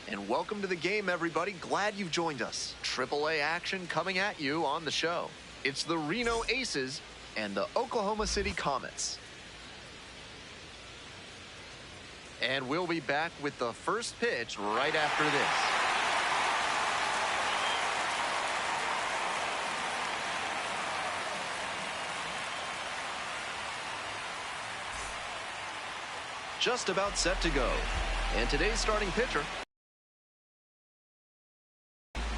And welcome to the game, everybody. Glad you've joined us. AAA action coming at you on the show. It's the Reno Aces and the Oklahoma City Comets. And we'll be back with the first pitch right after this. Just about set to go. And today's starting pitcher.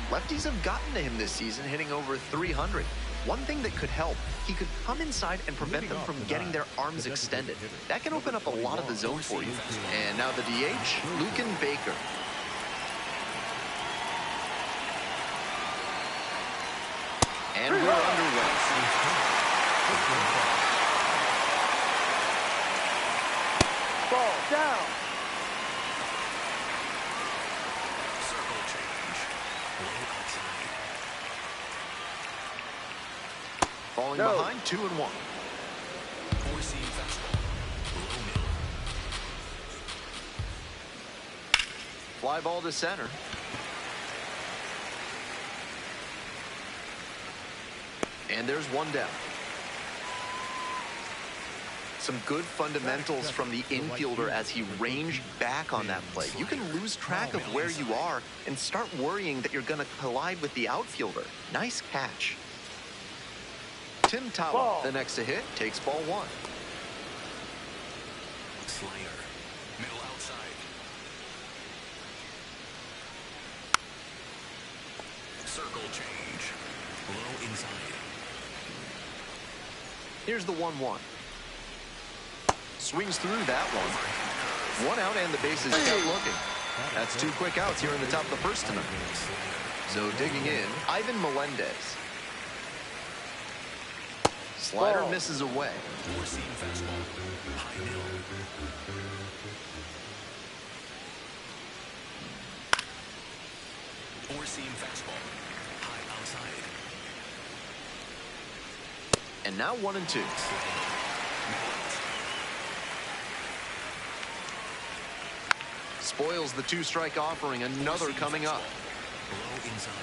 Lefties have gotten to him this season, hitting over 300. One thing that could help, he could come inside and prevent them from getting their arms extended. That can open up a lot of the zone for you. And now the DH, Lucan Baker. And we're underway. Ball down. Circle change. Low outside. Falling behind, 2-1. Four-seam fastball. Low middle. Fly ball to center. And there's one down. Some good fundamentals from the infielder as he ranged back on that play. You can lose track of where you are and start worrying that you're going to collide with the outfielder. Nice catch. Tim Tawa, the next to hit, takes ball one. Slayer. Middle outside. Circle change. Low inside. Here's the 1-1. Swings through that one. One out and the bases kept looking. That's two quick outs here in the top of the first tonight. So digging in, Ivan Melendez. Slider misses away. Four-seam fastball. High middle. Four-seam fastball. High outside. And now 1-2. Spoils the two-strike offering. Another coming up. Low inside.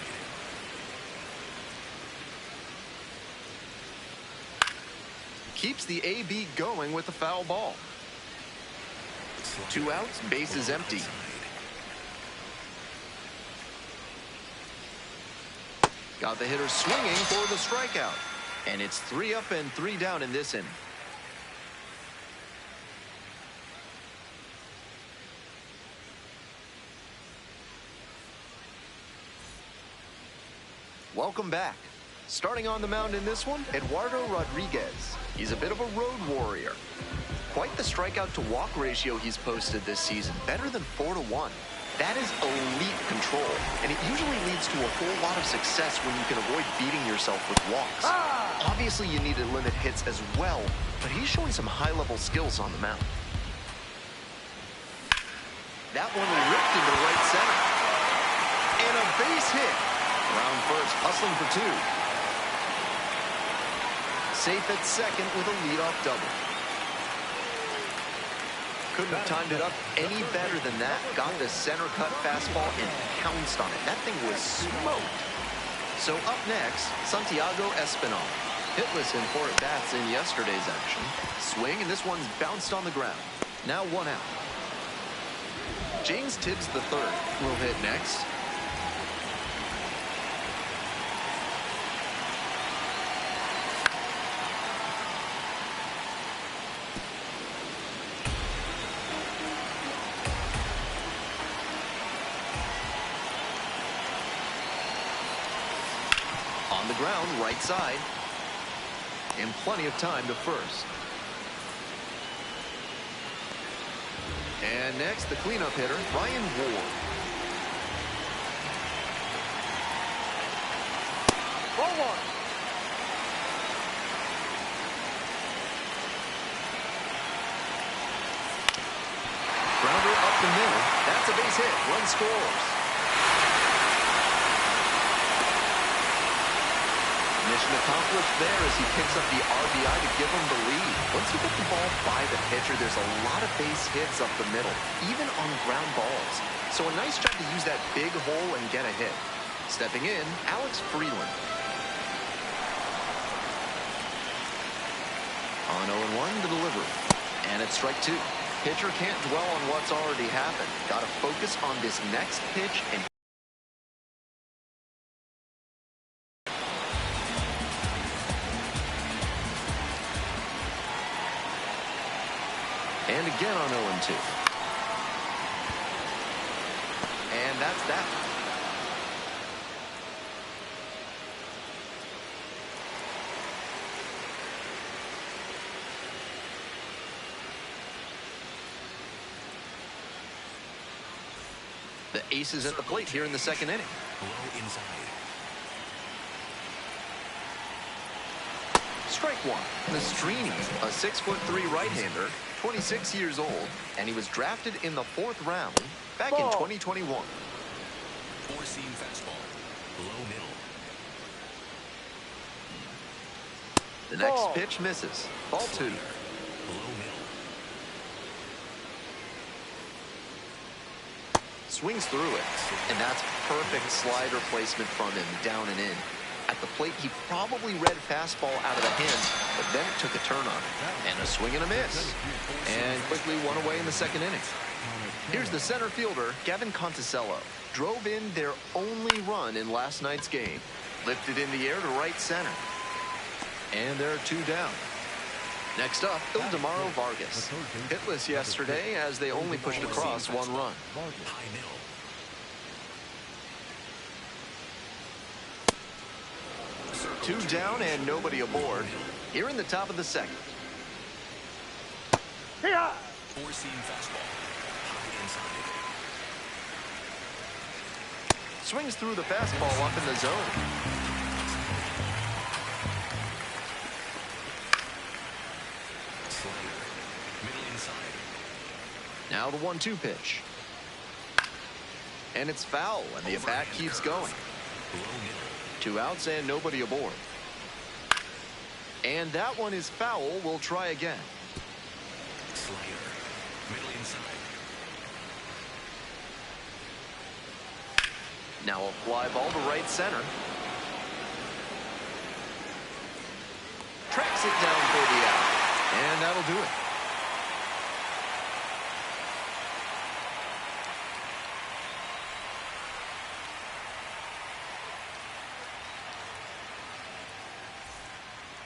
Keeps the AB going with the foul ball. Two outs, base is empty. Got the hitter swinging for the strikeout. And it's 3 up and 3 down in this inning. Welcome back. Starting on the mound in this one, Eduardo Rodriguez. He's a bit of a road warrior. Quite the strikeout to walk ratio he's posted this season, better than 4-1. That is elite control, and it usually leads to a whole lot of success when you can avoid beating yourself with walks. Obviously, you need to limit hits as well, but he's showing some high-level skills on the mound. That one ripped into right center. And a base hit. Round first, hustling for two. Safe at second with a leadoff double. Couldn't have timed it up any better than that. Got the center cut fastball and pounced on it. That thing was smoked. So up next, Santiago Espinal. Hitless in 4 at-bats in yesterday's action. Swing, and this one's bounced on the ground. Now 1 out. James Tibbs III will hit next. On the ground, right side. And plenty of time to first. And next, the cleanup hitter, Ryan Ward. Ball one. Grounder up the middle. That's a base hit. Run scores. Mission accomplished there as he picks up the RBI to give him the lead. Once you get the ball by the pitcher, there's a lot of base hits up the middle, even on ground balls. So a nice job to use that big hole and get a hit. Stepping in, Alex Freeland. On 0-1, the delivery. And it's strike two. Pitcher can't dwell on what's already happened. Got to focus on this next pitch and again on 0-2. And that's that. The ace is at the plate here in the second inning. Low inside. Strike one. Nastrini, a 6'3" right-hander, 26 years old, and he was drafted in the 4th round back in 2021. Four-seam fastball. Low middle. The next pitch misses. Ball two. Low middle. Swings through it, and that's perfect slider placement from him, down and in. At the plate, he probably read fastball out of the hand, but then it took a turn on him. And a swing and a miss. And quickly one away in the second inning. Here's the center fielder, Gavin Conticello. Drove in their only run in last night's game. Lifted in the air to right center. And there are two down. Next up, Ildemaro Vargas. Hitless yesterday as they only pushed across one run. High middle. Two down and nobody aboard. Here in the top of the second. Four-seam fastball. High inside. Swings through the fastball up in the zone. Slider. Middle inside. Now the 1-2 pitch. And it's foul, and the at-bat keeps going. Low middle. 2 outs and nobody aboard. And that one is foul. We'll try again. Slider. Middle inside. Now a fly ball to right center. Tracks it down for the out. And that'll do it.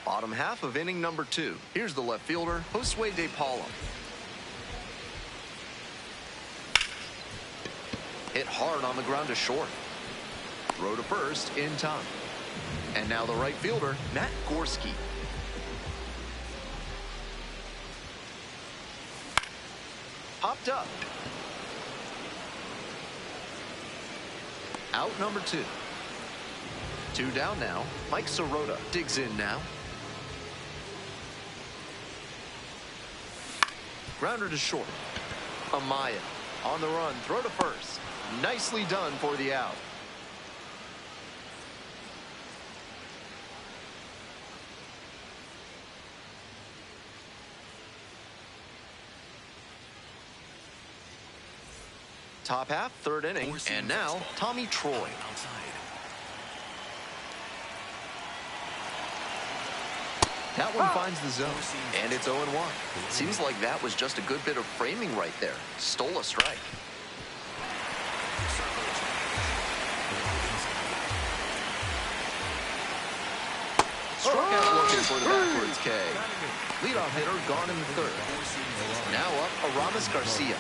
Bottom half of inning number 2. Here's the left fielder, Josue De Paula. Hit hard on the ground to short. Throw to first in time. And now the right fielder, Matt Gorski. Popped up. Out number 2. 2 down now. Mike Sirota digs in now. Grounder to short. Amaya on the run. Throw to first. Nicely done for the out. Top half, third inning, and now Tommy Troy. Outside. That one finds the zone, and it's 0-1. Seems like that was just a good bit of framing right there. Stole a strike. Struck out looking for the backwards K. Leadoff hitter gone in the third. Now up, Aramis Garcia.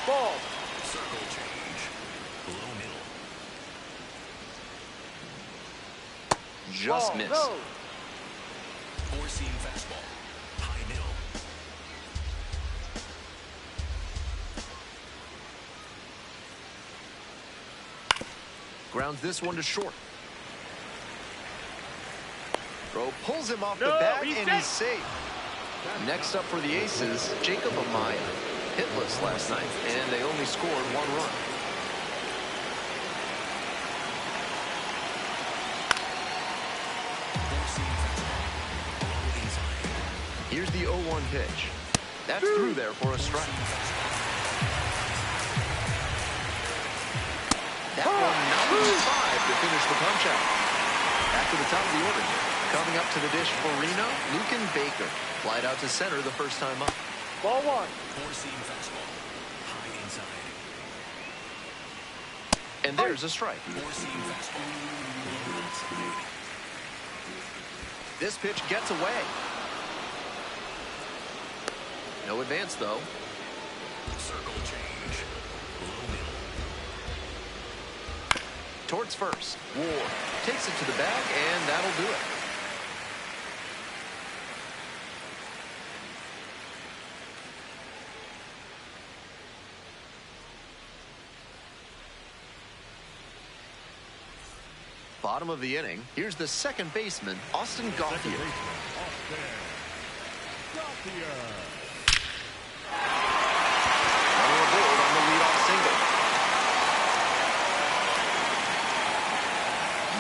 Ball. Circle change. Low middle. Just Ball. missed. No. Four-seam fastball. High middle. Grounds this one to short. Throw pulls him off the No, bat, he's and safe. he's safe. Next up for the Aces, Jacob Amaya. Hitless last night, and they only scored 1 run. Here's the 0-1 pitch. That's through there for a strike. That one 95 to finish the punch-out. Back to the top of the order. Coming up to the dish for Reno, Lucan Baker. Flied out to center the first time up. Ball 1. Four-seam fastball. High inside. And there's a strike. Four-seam fastball. Low outside. This pitch gets away. No advance, though. Circle change. Low middle. Towards first. Ward takes it to the bag, and that'll do it. Bottom of the inning. Here's the second baseman, Austin Gauthier. Runner aboard on the leadoff single.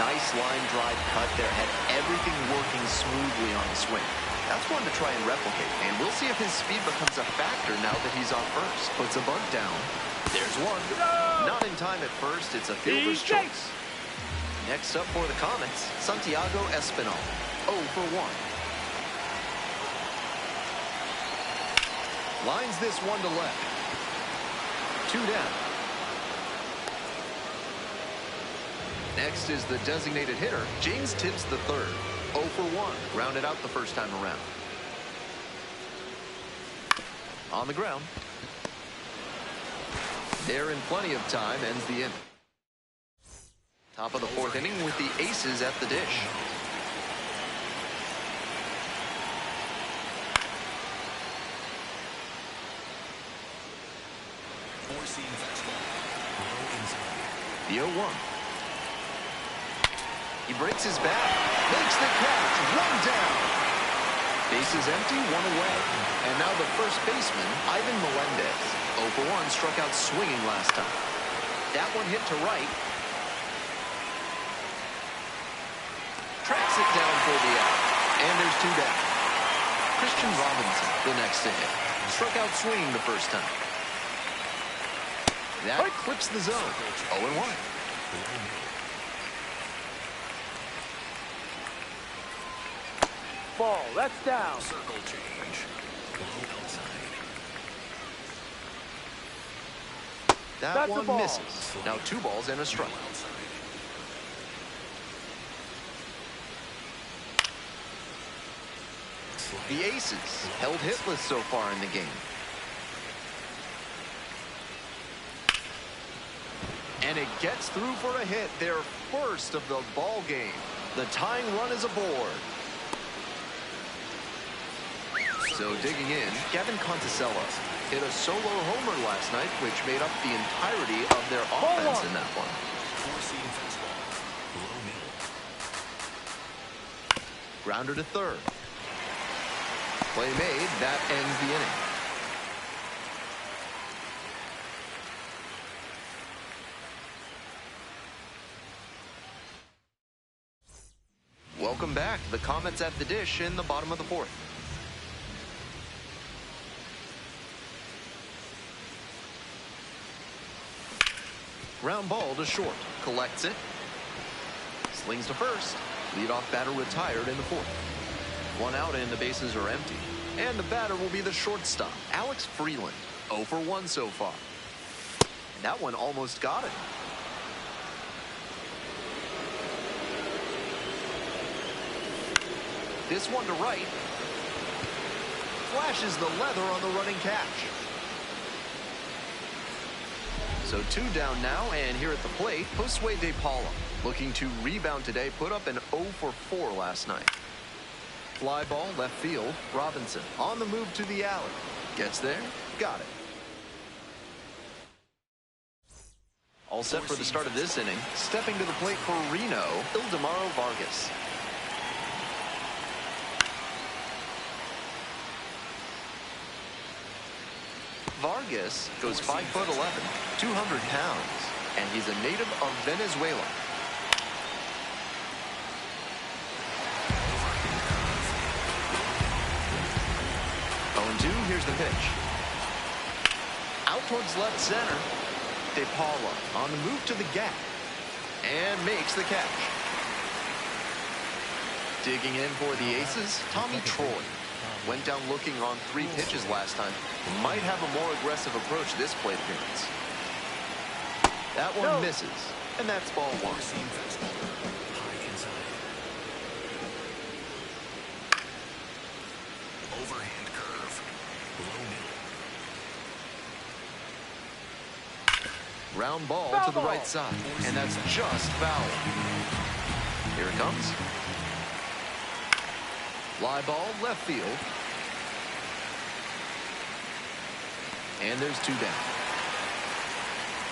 Nice line drive cut there. Had everything working smoothly on the swing. That's one to try and replicate. And we'll see if his speed becomes a factor now that he's on first. Puts a bunt down. There's one. Not in time at first. It's a fielder's choice. Next up for the Comets, Santiago Espinal. 0 for 1. Lines this one to left. 2 down. Next is the designated hitter, James Tibbs III. 0 for 1. Grounded out the first time around. On the ground. There in plenty of time, ends the inning. Top of the 4th inning with the Aces at the dish. Four-seam fastball. Low inside. The 0-1. He breaks his bat. Makes the catch. 1 down. Bases empty, 1 away. And now the first baseman, Ivan Melendez. 0 for 1, struck out swinging last time. That one hit to right. Tracks it down for the out. And there's 2 down. Christian Robinson, the next to hit. Struck out swinging the first time. That clips the zone. 0-1. Ball, that's down. Circle change. Low outside. That That's a one ball. misses. Now 2 balls and a strike. Low outside. The Aces held hitless so far in the game. And it gets through for a hit, their first of the ball game. The tying run is aboard. So digging in, Gavin Conticello hit a solo homer last night, which made up the entirety of their offense in that one. Four-seam fastball. Low middle. Grounder to third. Play made, that ends the inning. Welcome back. The Comets at the dish in the bottom of the 4th. Ground ball to short. Collects it. Slings to first. Leadoff batter retired in the 4th. 1 out and the bases are empty. And the batter will be the shortstop, Alex Freeland. 0 for 1 so far. And that one almost got it. This one to right. Flashes the leather on the running catch. So 2 down now, and here at the plate, Josue De Paula. Looking to rebound today, put up an 0 for 4 last night. Fly ball, left field, Robinson on the move to the alley. Gets there, got it. All set for the start of this inning. Stepping to the plate for Reno, Ildemaro Vargas. Vargas goes 5'11", 200 pounds, and he's a native of Venezuela. 0-2, here's the pitch. Out towards left center. De Paula on the move to the gap and makes the catch. Digging in for the aces, Tommy Troy. Went down looking on 3 pitches last time. Might have a more aggressive approach this plate appearance. That one misses, and that's ball 1. High inside. Overhand curve. Low middle. Round ball to the right side, and that's just foul. Here it comes. Fly ball, left field. And there's 2 down.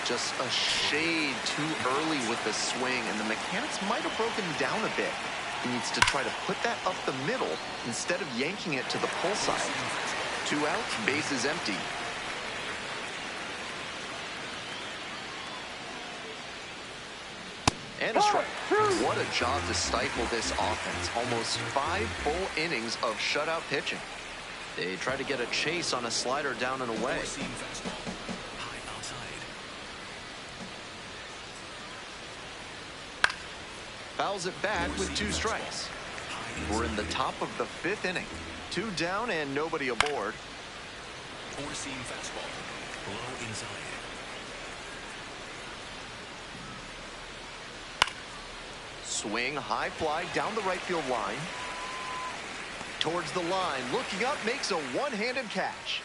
Just a shade too early with the swing, and the mechanics might have broken down a bit. He needs to try to put that up the middle instead of yanking it to the pull side. 2 out, base is empty. And a strike. What a job to stifle this offense. Almost 5 full innings of shutout pitching. They try to get a chase on a slider down and away. Fouls it back with 2 strikes. We're in the top of the 5th inning. 2 down and nobody aboard. 4-seam fastball. Low inside. Swing, high fly down the right field line. Towards the line, looking up, makes a one-handed catch.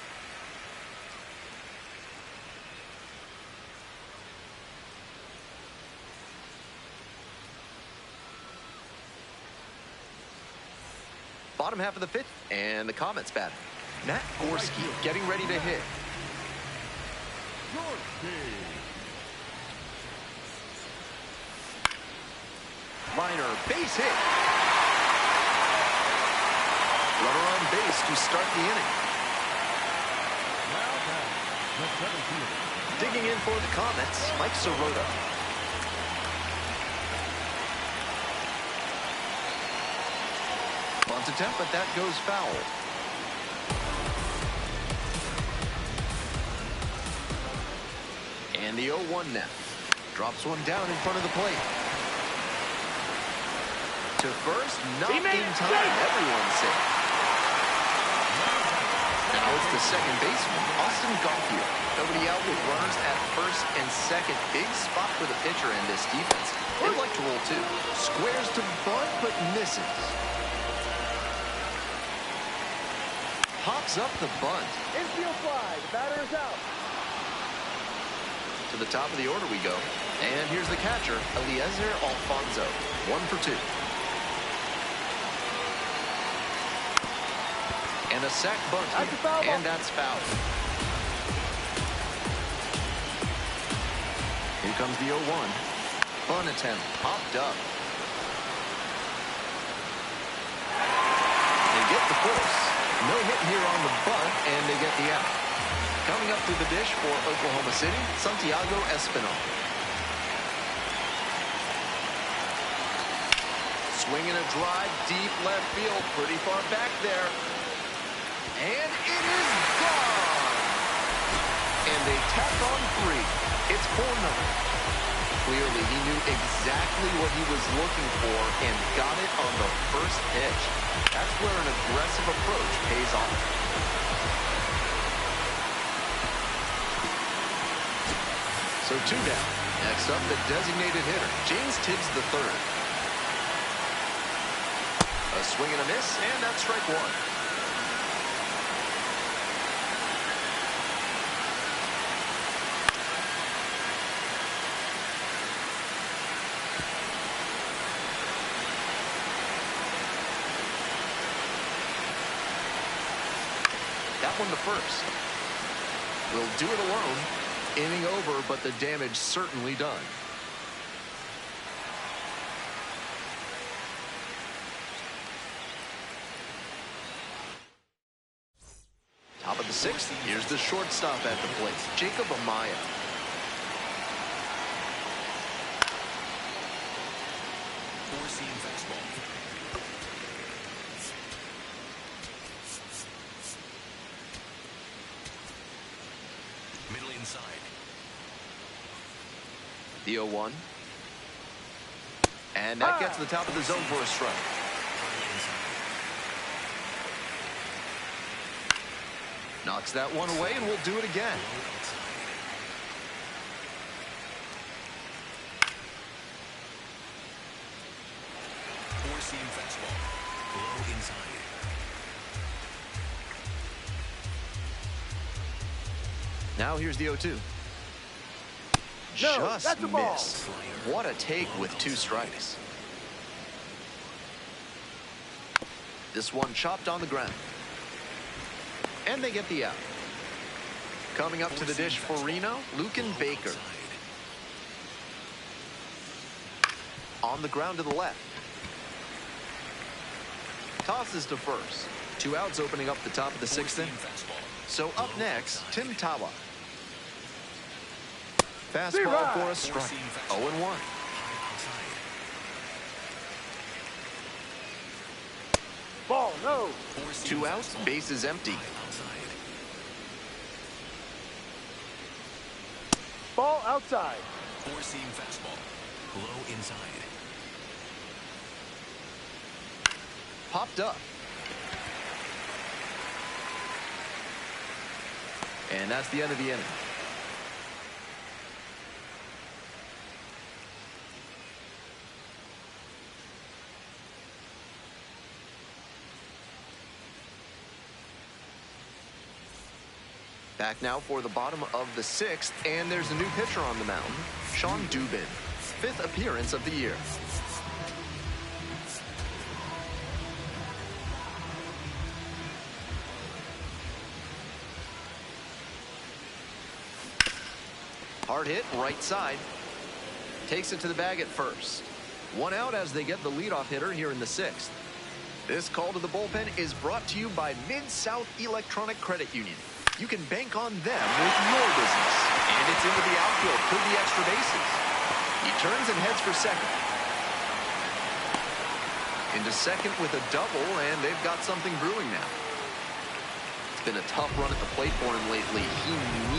Bottom half of the 5th, and the Comets batting. Matt Gorski getting ready to hit. Liner, base hit. Runner on base to start the inning. Digging in for the Comets, Mike Sirota. Bunt attempt, but that goes foul. And the 0-1 now. Drops one down in front of the plate. To first, not in time. Everyone's safe. Now it's the second baseman, Austin Garfield. Nobody out with runners at first and second. Big spot for the pitcher and this defense. They like to roll 2. Squares to bunt, but misses. Pops up the bunt. Infield fly. The batter is out. To the top of the order we go. And here's the catcher, Eliezer Alfonso. 1 for 2. And a sac bunt here, and that's foul. Here comes the 0-1. Bunt attempt, popped up. They get the force. No hit here on the bunt, and they get the out. Coming up through the dish for Oklahoma City, Santiago Espinal. Swinging a drive, deep left field, pretty far back there. And it is gone. And they tack on 3. It's 4-0. Clearly, he knew exactly what he was looking for and got it on the first pitch. That's where an aggressive approach pays off. So 2 down. Next up, the designated hitter, James Tibbs III. A swing and a miss, and that's strike 1. One the first. Will do it alone. Inning over, but the damage certainly done. Top of the sixth, here's the shortstop at the plate, Jacob Amaya. Four-seam fastball. Middle inside. The 0-1. And that gets to the top of the zone for a strike. Knocks that one away, and we'll do it again. Four-seam fastball. Low inside. Now here's the 0-2. No, Just that's a ball. missed. What a take with 2 strikes. This one chopped on the ground. And they get the out. Coming up to the dish for Reno, Lucan Baker. On the ground to the left. Tosses to first. 2 outs opening up the top of the 6th inning. So up next, Tim Tawa. Fastball for a strike. 0-1. Ball, no. 2 outs, bases empty. Ball outside. Four-seam fastball. Low inside. Popped up. And that's the end of the inning. Back now for the bottom of the 6th, and there's a new pitcher on the mound, Sean Dubin, 5th appearance of the year. Hard hit, right side. Takes it to the bag at first. 1 out as they get the leadoff hitter here in the 6th. This call to the bullpen is brought to you by Mid-South Electronic Credit Union. You can bank on them with your business. And it's into the outfield for the extra bases. He turns and heads for second. Into second with a double, and they've got something brewing now. It's been a tough run at the plate for him lately. He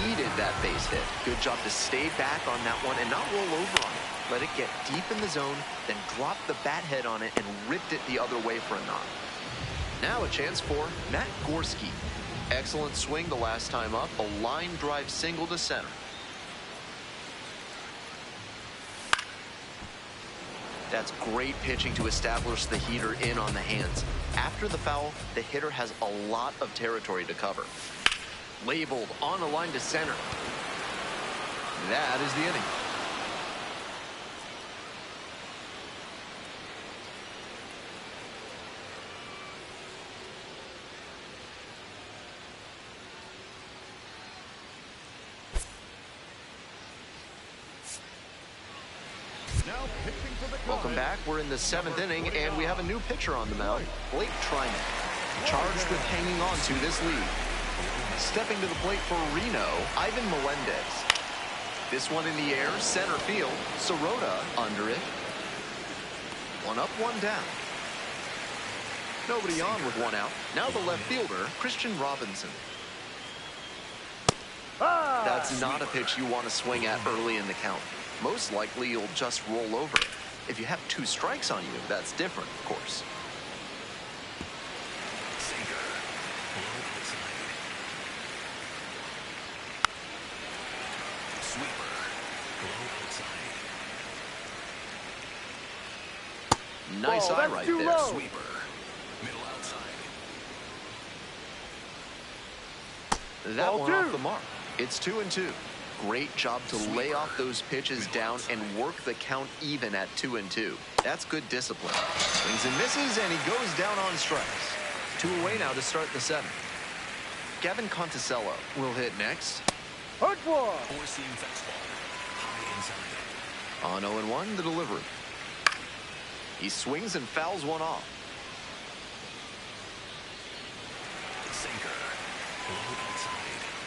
needed that base hit. Good job to stay back on that one and not roll over on it. Let it get deep in the zone, then drop the bat head on it and ripped it the other way for a knock. Now a chance for Matt Gorski. Excellent swing the last time up. A line drive single to center. That's great pitching to establish the heater in on the hands. After the foul, the hitter has a lot of territory to cover. Labeled on a line to center. That is the inning. Welcome back. We're in the 7th inning, and we have a new pitcher on the mound, Blake Trinan, charged with hanging on to this lead. Stepping to the plate for Reno, Ivan Melendez. This one in the air, center field. Sirota under it. 1 up, 1 down. Nobody on with 1 out. Now the left fielder, Christian Robinson. That's not a pitch you want to swing at early in the count. Most likely you'll just roll over it. If you have 2 strikes on you, that's different, of course. Sinker. Low outside. Sweeper. Low outside. Nice eye right there. low. Sweeper. Middle outside. That Ball one 2. off the mark. It's 2-2. Great job to lay off those pitches down and work the count even at 2-2. That's good discipline. Swings and misses, and he goes down on strikes. 2 away now to start the 7th. Gavin Conticello will hit next. Hard ball. Four-seam fastball. High inside. On 0-1, the delivery. He swings and fouls one off. Sinker. Low outside.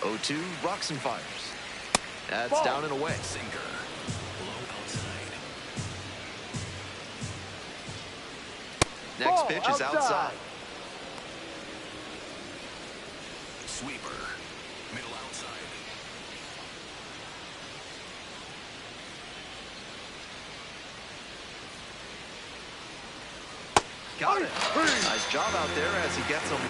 0-2, rocks and fires. That's Ball. down and away. Sinker. Low outside. Next Ball pitch is outside. Sweeper. Middle outside. Got it. Nice job out there as he gets him.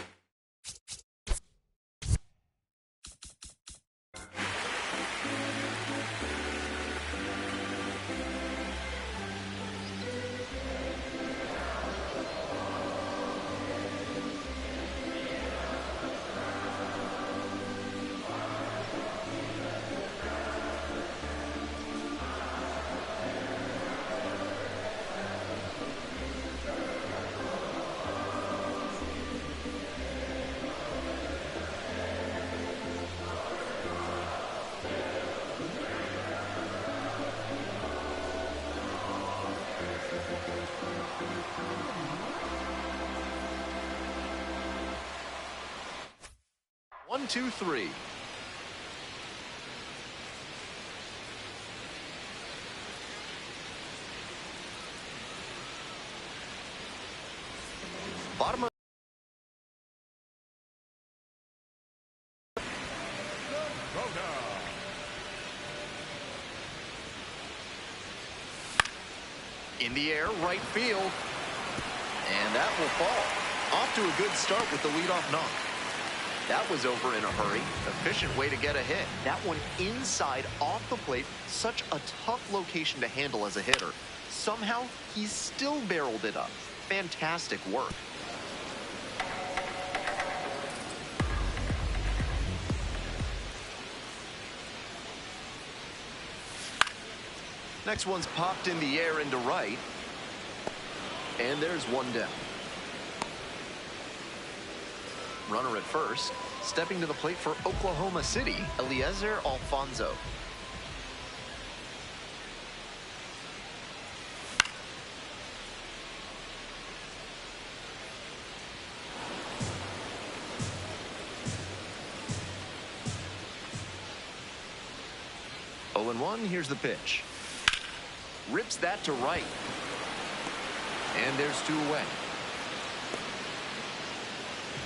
One, two, three. Bottom of in the air, right field. And that will fall. Off to a good start with the leadoff knock. That was over in a hurry. Efficient way to get a hit. That one inside, off the plate. Such a tough location to handle as a hitter. Somehow, he's still barreled it up. Fantastic work. Next one's popped in the air into right. And there's one down. Runner at first. Stepping to the plate for Oklahoma City, Eliezer Alfonso. Oh and 1, here's the pitch. Rips that to right. And there's 2 away.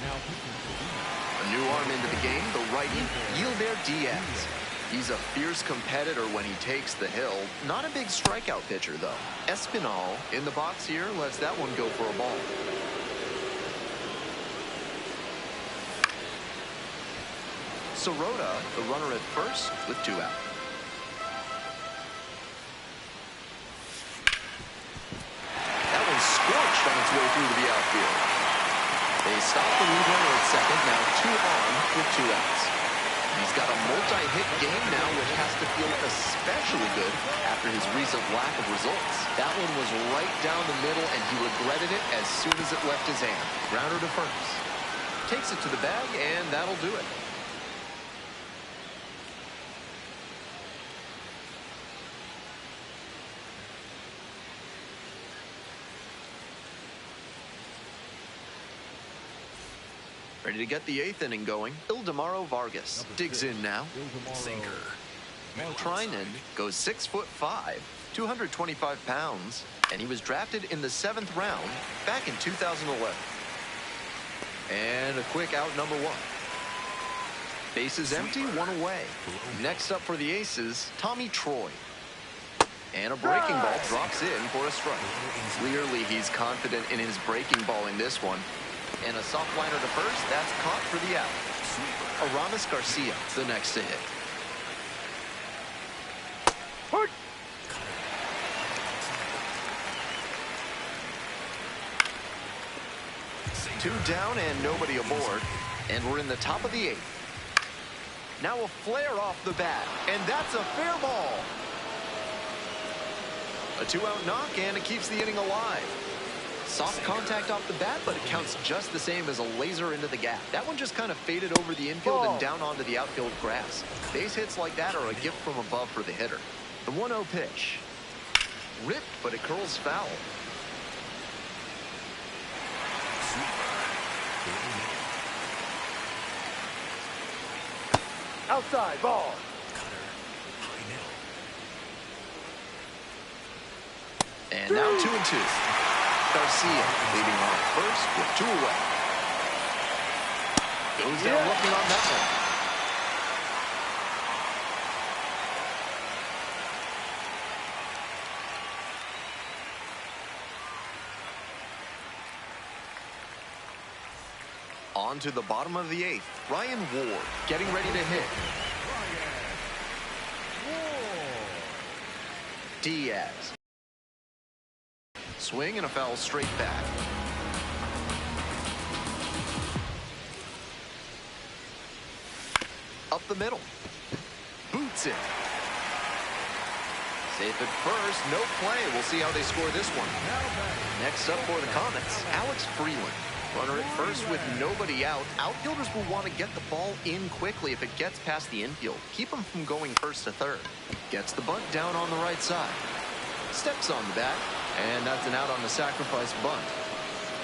A new arm into the game, the righty, Yilder Diaz. He's a fierce competitor when he takes the hill. Not a big strikeout pitcher, though. Espinal in the box here lets that one go for a ball. Sirota, the runner at first, with 2 out. That one scorched on its way through to the outfield. They stop the lead runner at second, now 2 on with 2 outs. He's got a multi-hit game now, which has to feel especially good after his recent lack of results. That one was right down the middle, and he regretted it as soon as it left his hand. Grounder to first. Takes it to the bag, and that'll do it. Ready to get the 8th inning going. Ildemaro Vargas digs in now. Sinker. Trinan goes 6'5", 225 pounds, and he was drafted in the 7th round back in 2011. And a quick out number 1. Bases empty, 1 away. Next up for the Aces, Tommy Troy. And a breaking ball drops in for a strike. Clearly he's confident in his breaking ball in this one. And a soft liner to first, that's caught for the out. Aramis Garcia, the next to hit. Hurt. 2 down and nobody aboard. And we're in the top of the 8th. Now a flare off the bat, and that's a fair ball. A 2-out knock, and it keeps the inning alive. Soft contact off the bat, but it counts just the same as a laser into the gap. That one just kind of faded over the infield and down onto the outfield grass. Base hits like that are a gift from above for the hitter. The 1-0 pitch. Ripped, but it curls foul. outside, ball. Cutter. High middle. And now 2-2. Garcia leading on first with 2 away. Goes down looking on that one. On to the bottom of the 8th. Ryan Ward getting ready to hit. Diaz. Swing and a foul straight back. Up the middle. Boots it. Safe at first. No play. We'll see how they score this one. Next up for the Comets, Alex Freeland. Runner at first with nobody out. Outfielders will want to get the ball in quickly if it gets past the infield. Keep them from going first to third. Gets the bunt down on the right side. Steps on the bat. And that's an out on the sacrifice bunt.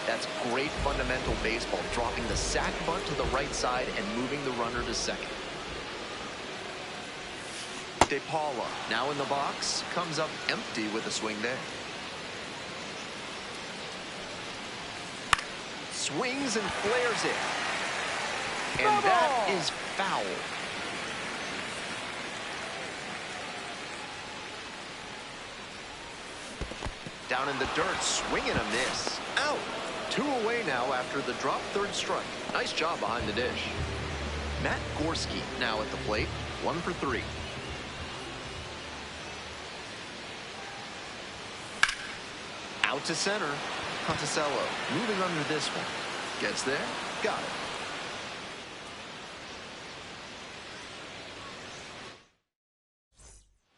That's great fundamental baseball, dropping the sac bunt to the right side and moving the runner to second. De Paula now in the box, comes up empty with a swing there. Swings and flares it. And that is foul. Down in the dirt, swing and a miss. Out. 2 away now after the drop third strike. Nice job behind the dish. Matt Gorski now at the plate, 1 for 3. Out to center. Conticello moving under this one. Gets there. Got it.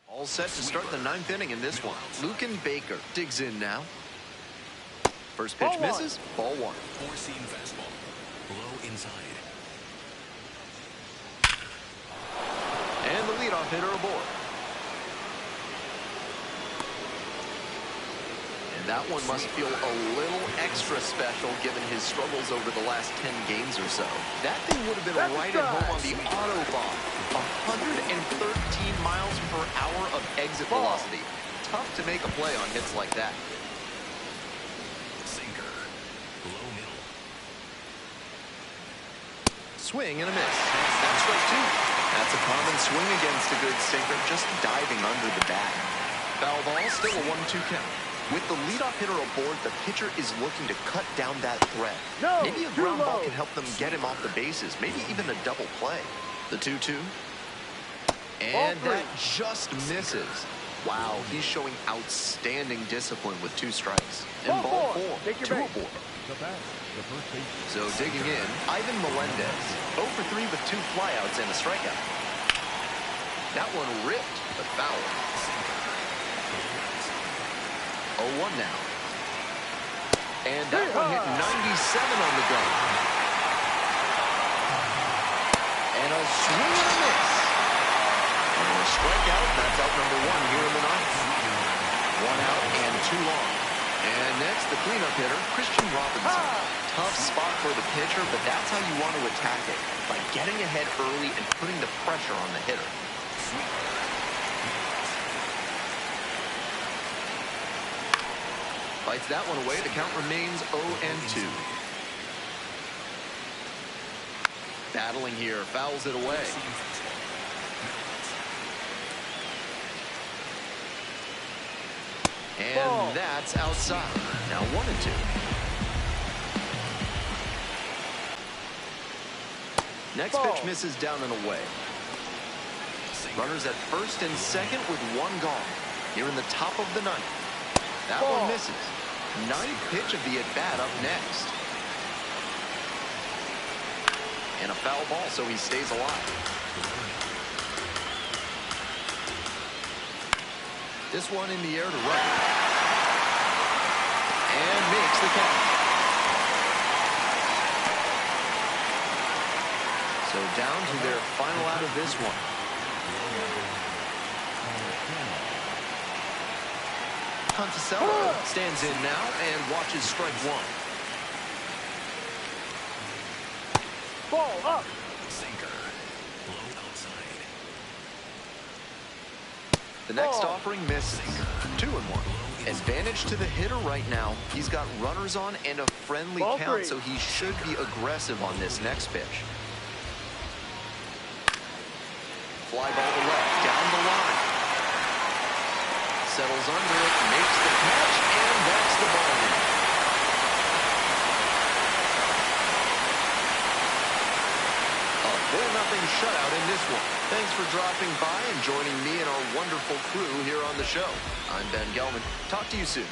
All set to start the 9th inning in this one. Lucan Baker digs in now. First pitch misses. Ball 1. 4-seam fastball. Low inside. And the leadoff hitter aboard. And that one must feel a little extra special given his struggles over the last 10 games or so. That thing would have been right at home on the Autobahn. 113 miles per hour of exit velocity. Tough to make a play on hits like that. Sinker. Low middle. Swing and a miss. That's strike 2. That's a common swing against a good sinker, just diving under the bat. Foul ball, still a 1-2 count. With the leadoff hitter aboard, the pitcher is looking to cut down that threat. Maybe a ground ball can help them get him off the bases. Maybe even a double play. The 2-2. And that just misses. Wow, he's showing outstanding discipline with 2 strikes. And ball 4, 2 aboard. So digging in, Ivan Melendez. 0 for 3 with 2 flyouts and a strikeout. That one ripped, but foul. 0-1 now. And that one hit 97 on the gun. And a swing and a miss. And a strikeout. That's out number 1 here in the 9th. 1 out and 2 long. And next, the cleanup hitter, Christian Robinson. Tough spot for the pitcher, but that's how you want to attack it. By getting ahead early and putting the pressure on the hitter. Fights that one away. The count remains 0-2. Battling here. Fouls it away. And that's outside. Now 1-2. Next pitch misses down and away. Runners at first and second with 1 gone. Here in the top of the 9th. That one misses. 9th pitch of the at-bat up next. And a foul ball, so he stays alive. This one in the air to right. And makes the catch. So down to their final out of this one. Conticello stands in now and watches strike 1. Ball up. Sinker. Low outside. The next Ball. offering misses. 2-1. Advantage to the hitter right now. He's got runners on and a friendly Ball count, three. so he should be aggressive on this next pitch. Fly ball to left, down the line. Settles under it, makes the catch, and that's the ball game. A 4-0 shutout in this one. Thanks for dropping by and joining me and our wonderful crew here on the show. I'm Ben Gelman. Talk to you soon.